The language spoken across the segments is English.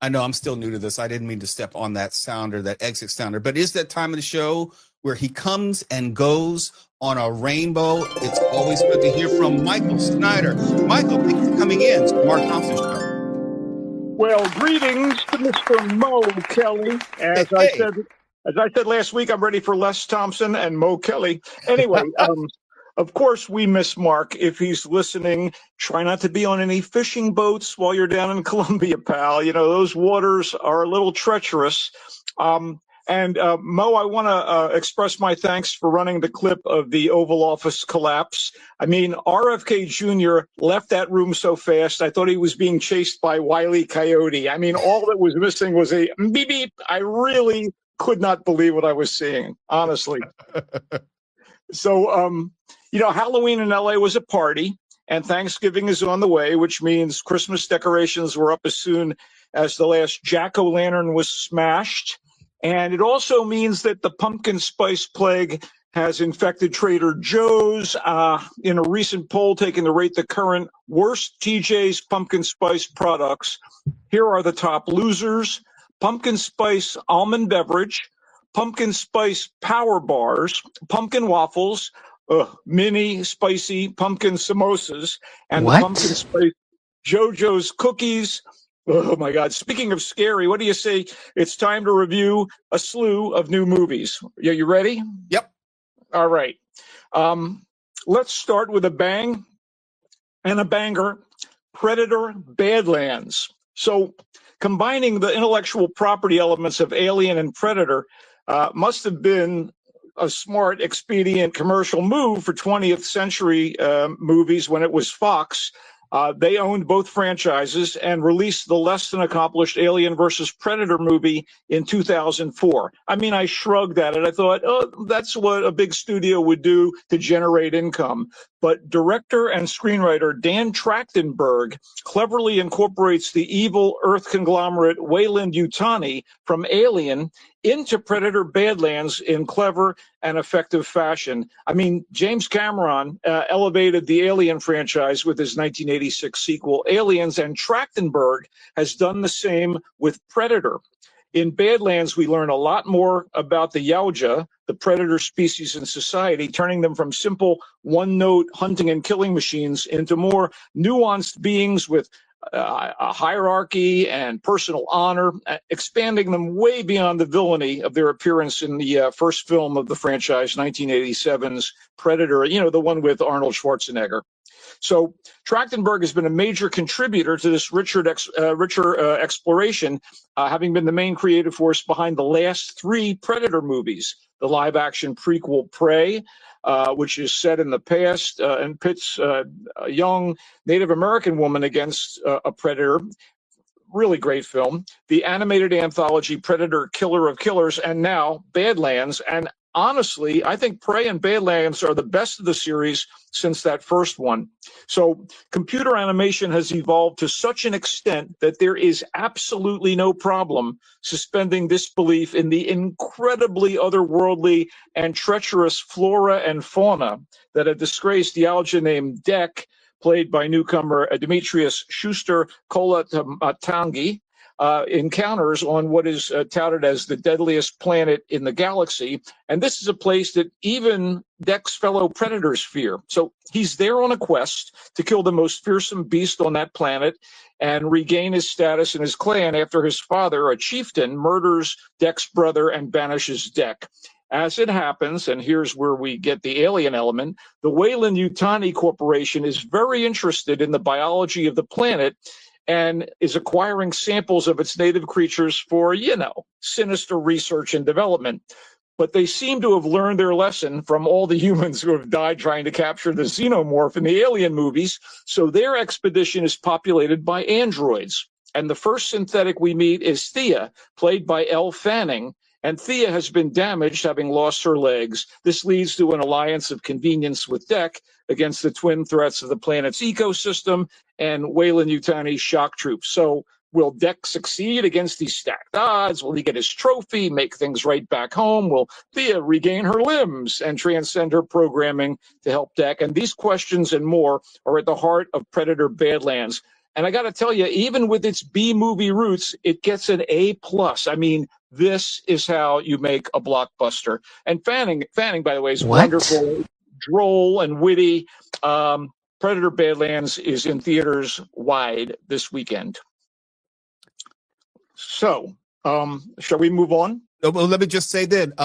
I know I'm still new to this. I didn't mean to step on that sounder, that exit sounder, but is that time of the show where he comes and goes on a rainbow. It's always good to hear from Michael Snyder. Michael, thank you for coming in to the Mark Thompson Show. Well, greetings to Mr. Mo Kelly. As I said last week, I'm ready for Les Thompson and Mo Kelly. Anyway, of course, we miss Mark. If he's listening, try not to be on any fishing boats while you're down in Colombia, pal. You know, those waters are a little treacherous. And Mo, I want to express my thanks for running the clip of the Oval Office collapse. I mean, RFK Jr. left that room so fast, I thought he was being chased by Wile E. Coyote. I mean, all that was missing was a beep beep. I really could not believe what I was seeing, honestly. So, you know, Halloween in LA was a party, and Thanksgiving is on the way, which means Christmas decorations were up as soon as the last jack-o'-lantern was smashed. And it also means that the pumpkin spice plague has infected Trader Joe's. In a recent poll taken to rate the current worst TJ's pumpkin spice products, here are the top losers: pumpkin spice almond beverage, pumpkin spice power bars, pumpkin waffles, mini spicy pumpkin samosas, and the pumpkin spice JoJo's cookies. Oh my God. Speaking of scary, what do you say? It's time to review a slew of new movies. Yeah, you ready? Yep. All right. Let's start with a bang and a banger: Predator Badlands. So combining the intellectual property elements of Alien and Predator must have been a smart, expedient commercial move for 20th century movies when it was Fox. They owned both franchises and released the less than accomplished Alien versus Predator movie in 2004. I mean, I shrugged at it. I thought, oh, that's what a big studio would do to generate income. But director and screenwriter Dan Trachtenberg cleverly incorporates the evil Earth conglomerate Weyland-Yutani from Alien into Predator Badlands in clever and effective fashion. I mean, James Cameron elevated the Alien franchise with his 1986 sequel, Aliens, and Trachtenberg has done the same with Predator. In Badlands, we learn a lot more about the Yautja, the predator species in society, turning them from simple one-note hunting and killing machines into more nuanced beings with a hierarchy and personal honor, expanding them way beyond the villainy of their appearance in the first film of the franchise, 1987's Predator, you know, the one with Arnold Schwarzenegger. So Trachtenberg has been a major contributor to this richer exploration, having been the main creative force behind the last three Predator movies: the live-action prequel Prey, which is set in the past and pits a young Native American woman against a predator. Really great film. The animated anthology Predator, Killer of Killers, and now Badlands. And honestly, I think Prey and Badlands are the best of the series since that first one. So computer animation has evolved to such an extent that there is absolutely no problem suspending disbelief in the incredibly otherworldly and treacherous flora and fauna that a disgraced Yautja named Dek, played by newcomer Demetrius Schuster-Kolatangi, encounters on what is touted as the deadliest planet in the galaxy. And this is a place that even Dek's fellow predators fear. So he's there on a quest to kill the most fearsome beast on that planet and regain his status in his clan after his father, a chieftain, murders Dek's brother and banishes Dek. As it happens, and here's where we get the alien element, the Weyland-Yutani Corporation is very interested in the biology of the planet and is acquiring samples of its native creatures for, you know, sinister research and development. But they seem to have learned their lesson from all the humans who have died trying to capture the xenomorph in the Alien movies, so their expedition is populated by androids. And the first synthetic we meet is Thea, played by Elle Fanning, and Thea has been damaged, having lost her legs. This leads to an alliance of convenience with Dek against the twin threats of the planet's ecosystem and Weyland-Yutani shock troops. So will Dek succeed against these stacked odds? Will he get his trophy, make things right back home? Will Thea regain her limbs and transcend her programming to help Dek? And these questions and more are at the heart of Predator Badlands. And I got to tell you, even with its B movie roots, it gets an A plus. I mean, this is how you make a blockbuster. And Fanning, by the way, is wonderful, droll, and witty. Predator Badlands is in theaters wide this weekend. So, shall we move on? Well, let me just say that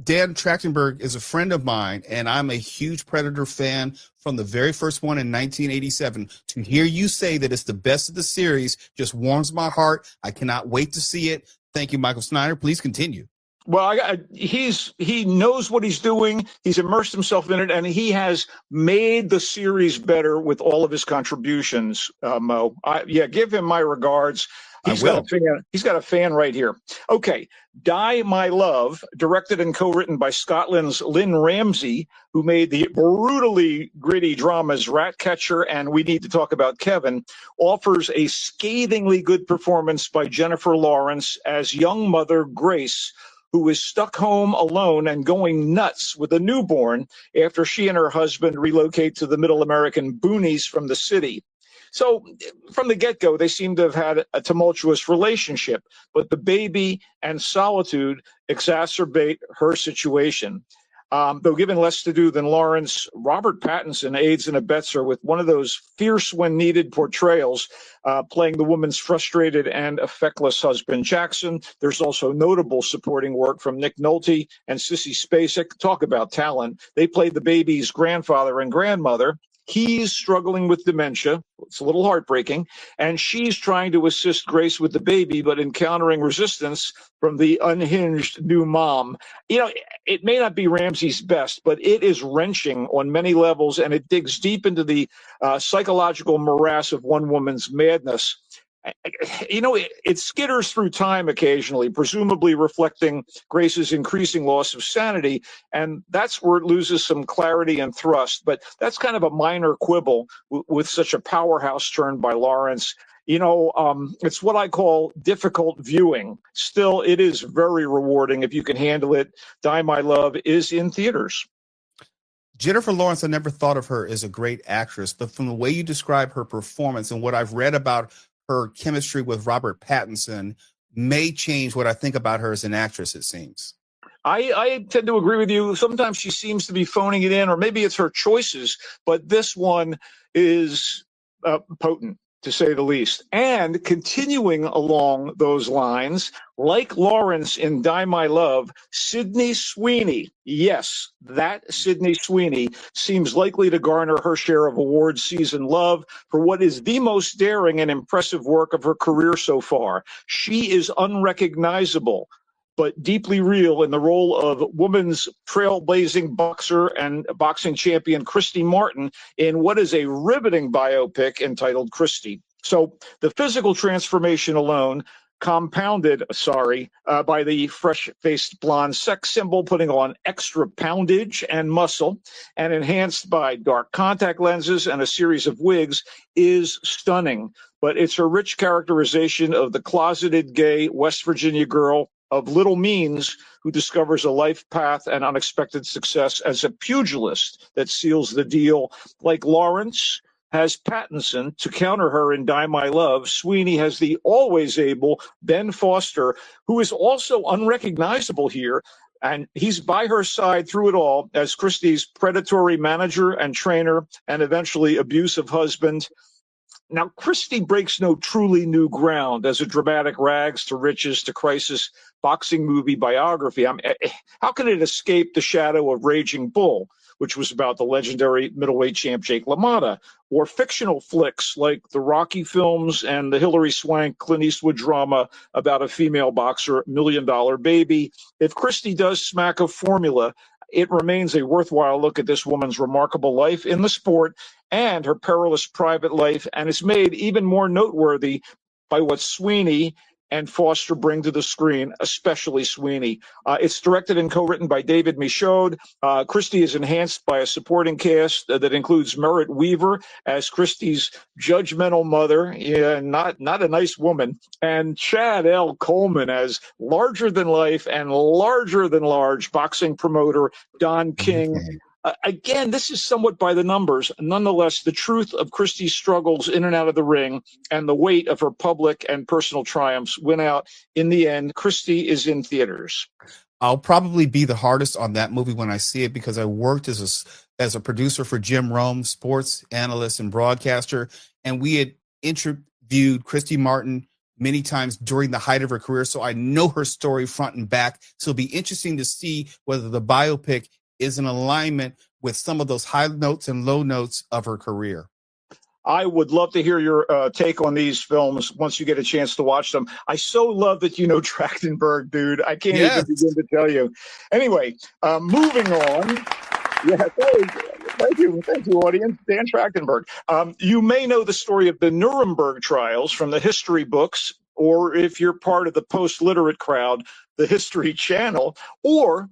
Dan Trachtenberg is a friend of mine, and I'm a huge Predator fan from the very first one in 1987. To hear you say that it's the best of the series just warms my heart. I cannot wait to see it. Thank you, Michael Snyder. Please continue. Well, he knows what he's doing. He's immersed himself in it, and he has made the series better with all of his contributions. Mo, give him my regards. He's got a fan right here. Okay, Die My Love, directed and co-written by Scotland's Lynn Ramsey, who made the brutally gritty dramas Ratcatcher and We Need to Talk About Kevin, offers a scathingly good performance by Jennifer Lawrence as young mother Grace, who is stuck home alone and going nuts with a newborn after she and her husband relocate to the middle American boonies from the city. So from the get-go, they seem to have had a tumultuous relationship, but the baby and solitude exacerbate her situation. Though given less to do than Lawrence, Robert Pattinson aids and abets her with one of those fierce when needed portrayals, playing the woman's frustrated and affectless husband, Jackson. There's also notable supporting work from Nick Nolte and Sissy Spacek. Talk about talent. They played the baby's grandfather and grandmother. He's struggling with dementia. It's a little heartbreaking. And she's trying to assist Grace with the baby, but encountering resistance from the unhinged new mom. You know, it may not be Ramsey's best, but it is wrenching on many levels, and it digs deep into the psychological morass of one woman's madness. You know, it skitters through time occasionally, presumably reflecting Grace's increasing loss of sanity, and that's where it loses some clarity and thrust. But that's kind of a minor quibble with such a powerhouse turn by Lawrence. You know, it's what I call difficult viewing. Still, it is very rewarding if you can handle it. Die My Love is in theaters. Jennifer Lawrence, I never thought of her as a great actress, but from the way you describe her performance and what I've read about her chemistry with Robert Pattinson may change what I think about her as an actress, it seems. I tend to agree with you. Sometimes she seems to be phoning it in, or maybe it's her choices, but this one is potent, to say the least. And continuing along those lines, like Lawrence in Die My Love, Sydney Sweeney, yes, that Sydney Sweeney seems likely to garner her share of awards season love for what is the most daring and impressive work of her career so far. She is unrecognizable, but deeply real in the role of woman's trailblazing boxer and boxing champion Christy Martin in what is a riveting biopic entitled Christy. So the physical transformation alone, compounded, by the fresh-faced blonde sex symbol putting on extra poundage and muscle, and enhanced by dark contact lenses and a series of wigs, is stunning. But it's her rich characterization of the closeted gay West Virginia girl of little means who discovers a life path and unexpected success as a pugilist that seals the deal. Like Lawrence has Pattinson to counter her in Die My Love, Sweeney has the always able Ben Foster, who is also unrecognizable here. And he's by her side through it all as Christie's predatory manager and trainer and eventually abusive husband. Now, Christie breaks no truly new ground as a dramatic rags to riches to crisis boxing movie biography. How can it escape the shadow of Raging Bull, which was about the legendary middleweight champ Jake LaMotta, or fictional flicks like the Rocky films and the Hilary Swank Clint Eastwood drama about a female boxer, $1 Million Baby? If Christie does smack of formula, it remains a worthwhile look at this woman's remarkable life in the sport and her perilous private life, and is made even more noteworthy by what Sweeney and Foster bring to the screen, especially Sweeney. It's directed and co-written by David Michaud. Christie is enhanced by a supporting cast that includes Merritt Weaver as Christie's judgmental mother, not a nice woman, and Chad L. Coleman as larger-than-life and larger-than-large boxing promoter Don King. Again, this is somewhat by the numbers. Nonetheless, the truth of Christie's struggles in and out of the ring and the weight of her public and personal triumphs win out. In the end, Christie is in theaters. I'll probably be the hardest on that movie when I see it, because I worked as a producer for Jim Rome, sports analyst and broadcaster, and we had interviewed Christy Martin many times during the height of her career, so I know her story front and back. So it'll be interesting to see whether the biopic is in alignment with some of those high notes and low notes of her career. I would love to hear your take on these films once you get a chance to watch them. I so love that you know Trachtenberg, dude. I can't even begin to tell you. Anyway, moving on. Yeah, thank you, audience. Dan Trachtenberg. You may know the story of the Nuremberg trials from the history books, or if you're part of the post-literate crowd, the History Channel, or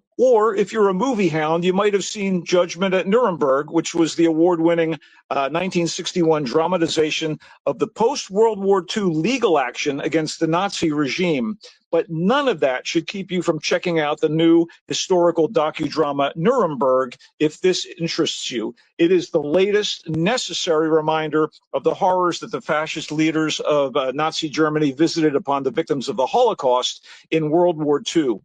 if you're a movie hound, you might have seen Judgment at Nuremberg, which was the award-winning 1961 dramatization of the post-World War II legal action against the Nazi regime. But none of that should keep you from checking out the new historical docudrama Nuremberg if this interests you. It is the latest necessary reminder of the horrors that the fascist leaders of Nazi Germany visited upon the victims of the Holocaust in World War II.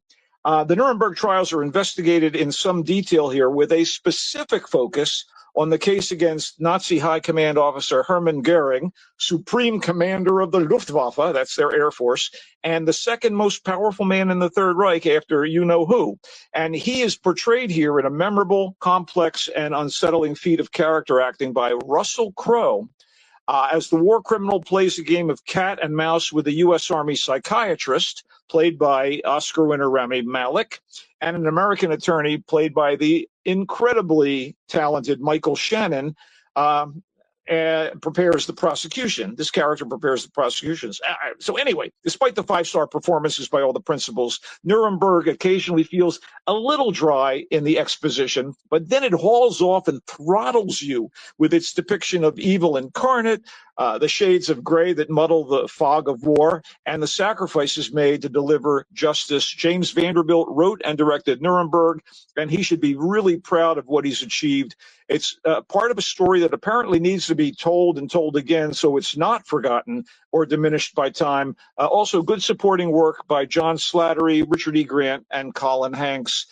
The Nuremberg trials are investigated in some detail here, with a specific focus on the case against Nazi High Command Officer Hermann Goering, Supreme Commander of the Luftwaffe, that's their Air Force, and the second most powerful man in the Third Reich after you-know-who. And he is portrayed here in a memorable, complex, and unsettling feat of character acting by Russell Crowe. As the war criminal plays a game of cat and mouse with a U.S. Army psychiatrist, played by Oscar winner Rami Malek, and an American attorney, played by the incredibly talented Michael Shannon, prepares the prosecution. This character prepares the prosecutions. So anyway, despite the 5-star performances by all the principals, Nuremberg occasionally feels a little dry in the exposition, but then it hauls off and throttles you with its depiction of evil incarnate, the shades of gray that muddle the fog of war, and the sacrifices made to deliver justice. James Vanderbilt wrote and directed Nuremberg, and he should be really proud of what he's achieved. It's part of a story that apparently needs to be told and told again, so it's not forgotten or diminished by time. Also, good supporting work by John Slattery, Richard E. Grant, and Colin Hanks.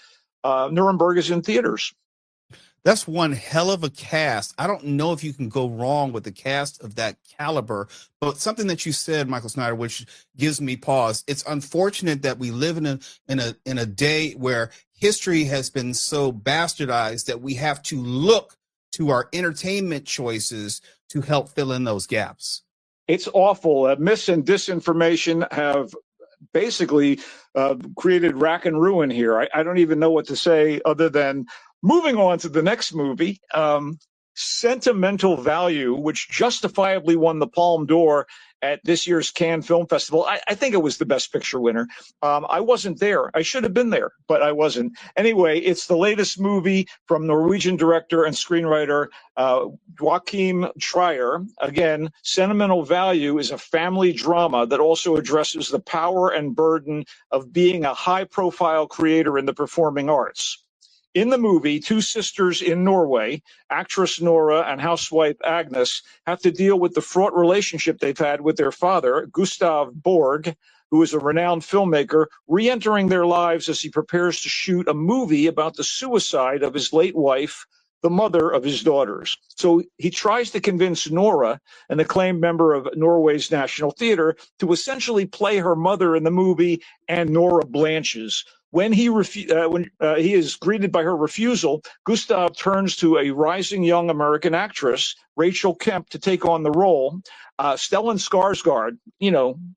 Nuremberg is in theaters. That's one hell of a cast. I don't know if you can go wrong with the cast of that caliber, but something that you said, Michael Snyder, which gives me pause. It's unfortunate that we live in a day where history has been so bastardized that we have to look to our entertainment choices to help fill in those gaps. It's awful. Mis and disinformation have basically created rack and ruin here. I don't even know what to say other than moving on to the next movie, Sentimental Value, which justifiably won the Palme d'Or at this year's Cannes Film Festival. I think it was the Best Picture winner. I wasn't there. I should have been there, but I wasn't. Anyway, it's the latest movie from Norwegian director and screenwriter Joachim Trier. Again, Sentimental Value is a family drama that also addresses the power and burden of being a high-profile creator in the performing arts. In the movie, two sisters in Norway, actress Nora and housewife Agnes, have to deal with the fraught relationship they've had with their father, Gustav Borg, who is a renowned filmmaker, re-entering their lives as he prepares to shoot a movie about the suicide of his late wife, the mother of his daughters. So he tries to convince Nora, an acclaimed member of Norway's National Theatre, to essentially play her mother in the movie, and Nora blanches. When he is greeted by her refusal, Gustav turns to a rising young American actress, Rachel Kemp, to take on the role. Stellan Skarsgård,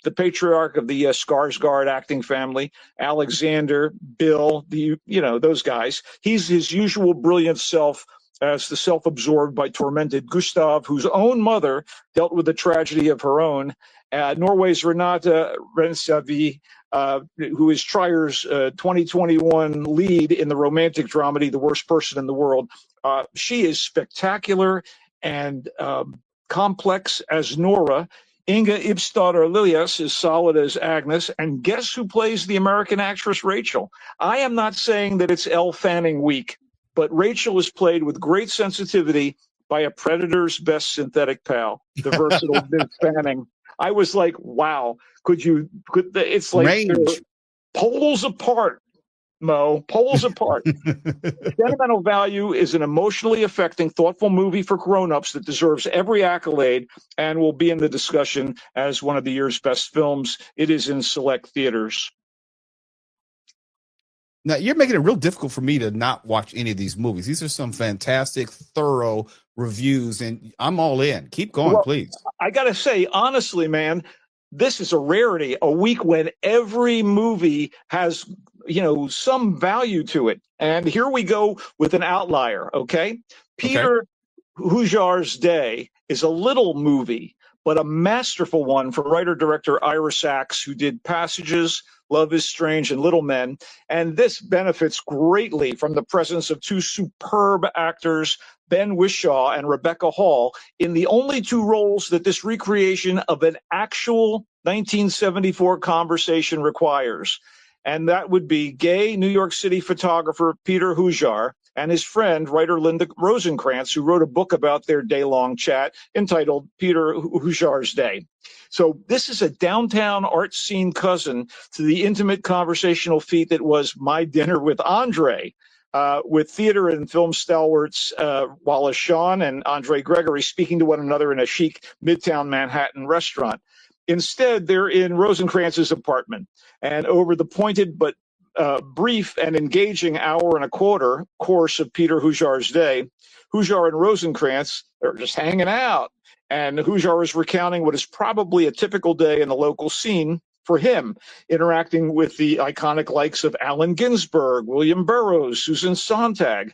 the patriarch of the Skarsgård acting family, Alexander, Bill, those guys. He's his usual brilliant self as the self-absorbed but tormented Gustav, whose own mother dealt with the tragedy of her own. Norway's Renate Reinsve, who is Trier's 2021 lead in the romantic dramedy The Worst Person in the World. She is spectacular and complex as Nora. Inga Ibstadar Lilias is solid as Agnes. And guess who plays the American actress Rachel? I am not saying that it's Elle Fanning week. but Rachel is played with great sensitivity by a Predator's best synthetic pal, the versatile Vince Fanning. I was like, wow, it's like they're Range. poles apart, Mo, poles apart. Sentimental Value is an emotionally affecting, thoughtful movie for grown-ups that deserves every accolade and will be in the discussion as one of the year's best films. It is in select theaters. Now, you're making it real difficult for me to not watch any of these movies. These are some fantastic, thorough reviews, and I'm all in. Keep going, please. I got to say, honestly, man, this is a rarity, a week when every movie has, some value to it. And here we go with an outlier, okay? Peter Hujar's Day is a little movie, but a masterful one from writer-director Ira Sachs, who did Passages, Love is Strange, and Little Men. And this benefits greatly from the presence of two superb actors, Ben Whishaw and Rebecca Hall, in the only two roles that this recreation of an actual 1974 conversation requires. And that would be gay New York City photographer Peter Hujar and his friend, writer Linda Rosenkrantz, who wrote a book about their day-long chat entitled Peter Hujar's Day. So this is a downtown art scene cousin to the intimate conversational feat that was My Dinner with Andre, with theater and film stalwarts Wallace Shawn and Andre Gregory speaking to one another in a chic Midtown Manhattan restaurant. Instead, they're in Rosenkrantz's apartment, and over the pointed but brief and engaging hour and a quarter course of Peter Hujar's Day, Hujar and Rosenkrantz are just hanging out, and Hujar is recounting what is probably a typical day in the local scene for him, interacting with the iconic likes of Allen Ginsberg, William Burroughs, Susan Sontag.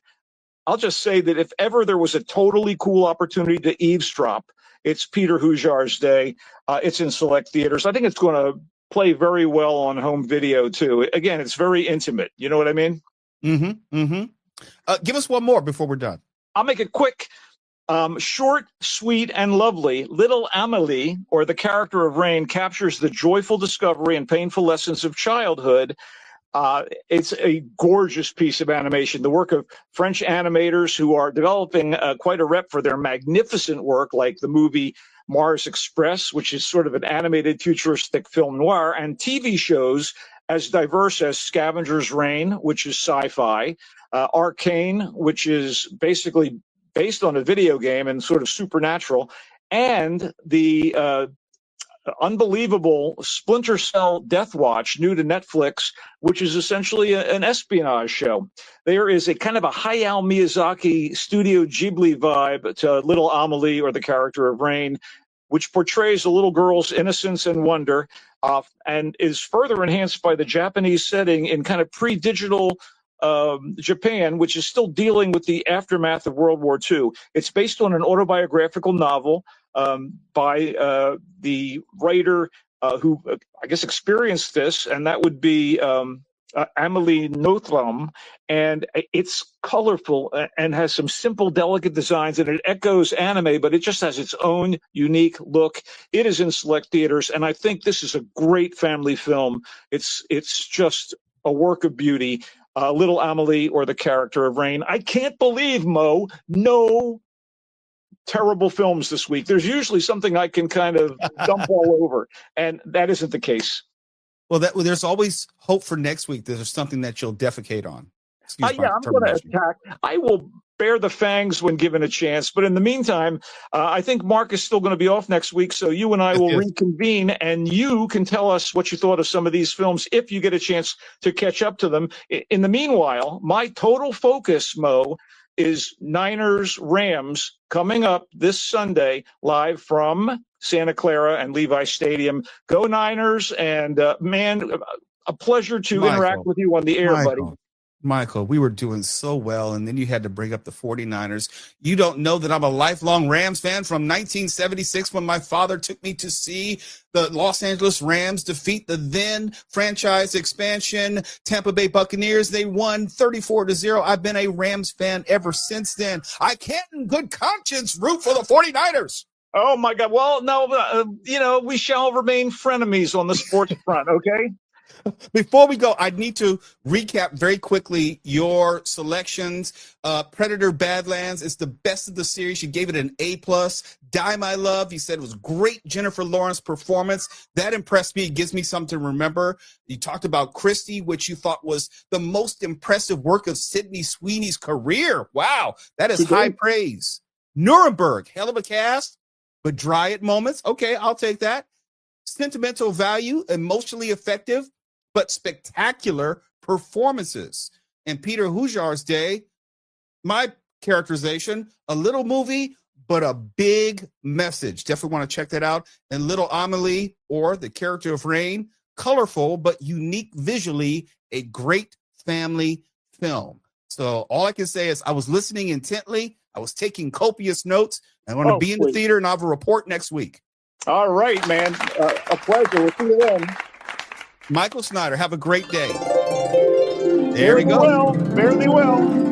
I'll just say that if ever there was a totally cool opportunity to eavesdrop, it's Peter Hujar's Day. It's in select theaters. I think it's going to play very well on home video, too. Again, it's very intimate. You know what I mean? Mm-hmm. Mm-hmm. Give us one more before we're done. I'll make it quick. Short, sweet, and lovely, Little Amelie, or the character of Rain, captures the joyful discovery and painful lessons of childhood. It's a gorgeous piece of animation, the work of French animators who are developing quite a rep for their magnificent work, like the movie Mars Express, which is sort of an animated futuristic film noir, and TV shows as diverse as Scavenger's Reign, which is sci-fi, Arcane, which is basically based on a video game and sort of supernatural, and the unbelievable Splinter Cell Death Watch, new to Netflix, which is essentially an espionage show. There is a kind of a Hayao Miyazaki Studio Ghibli vibe to Little Amelie, or the character of Rain, which portrays a little girl's innocence and wonder, and is further enhanced by the Japanese setting in kind of pre-digital Japan, which is still dealing with the aftermath of World War II. It's based on an autobiographical novel by the writer who, I guess, experienced this, and that would be Amelie Nothomb. And it's colorful and has some simple, delicate designs, and it echoes anime, but it just has its own unique look. It is in select theaters, and I think this is a great family film. It's just a work of beauty. Little Amelie, or the character of Rain. I can't believe, Mo, no terrible films this week. There's usually something I can kind of dump all over, and that isn't the case. Well, there's always hope for next week. There's something that you'll defecate on. Yeah, I'm going to attack. I will bear the fangs when given a chance. But in the meantime, I think Mark is still going to be off next week. So you and I will reconvene, and you can tell us what you thought of some of these films if you get a chance to catch up to them. In the meanwhile, my total focus, Mo, is Niners Rams coming up this Sunday live from Santa Clara and Levi Stadium. Go Niners. And man, a pleasure to interact with you on the air, buddy. Michael, we were doing so well, and then you had to bring up the 49ers. You don't know that I'm a lifelong Rams fan from 1976 when my father took me to see the Los Angeles Rams defeat the then franchise expansion Tampa Bay Buccaneers. They won 34-0. I've been a Rams fan ever since then. I can't in good conscience root for the 49ers. Oh, my God. Well, no, we shall remain frenemies on the sports front, okay? Before we go, I need to recap very quickly your selections. Predator Badlands is the best of the series. You gave it an A+. Die My Love, you said it was great Jennifer Lawrence performance. That impressed me. It gives me something to remember. You talked about Christie, which you thought was the most impressive work of Sydney Sweeney's career. Wow, that is high praise. Nuremberg, hell of a cast, but dry at moments. Okay, I'll take that. Sentimental value, emotionally effective, but spectacular performances. And Peter Hujar's Day, my characterization, a little movie, but a big message. Definitely want to check that out. And Little Amelie, or The Character of Rain, colorful, but unique visually, a great family film. So all I can say is I was listening intently. I was taking copious notes. I want to be in the theater, and I'll have a report next week. All right, man. A pleasure. We'll see you then. Michael Snyder, have a great day. There we go. Fare thee well.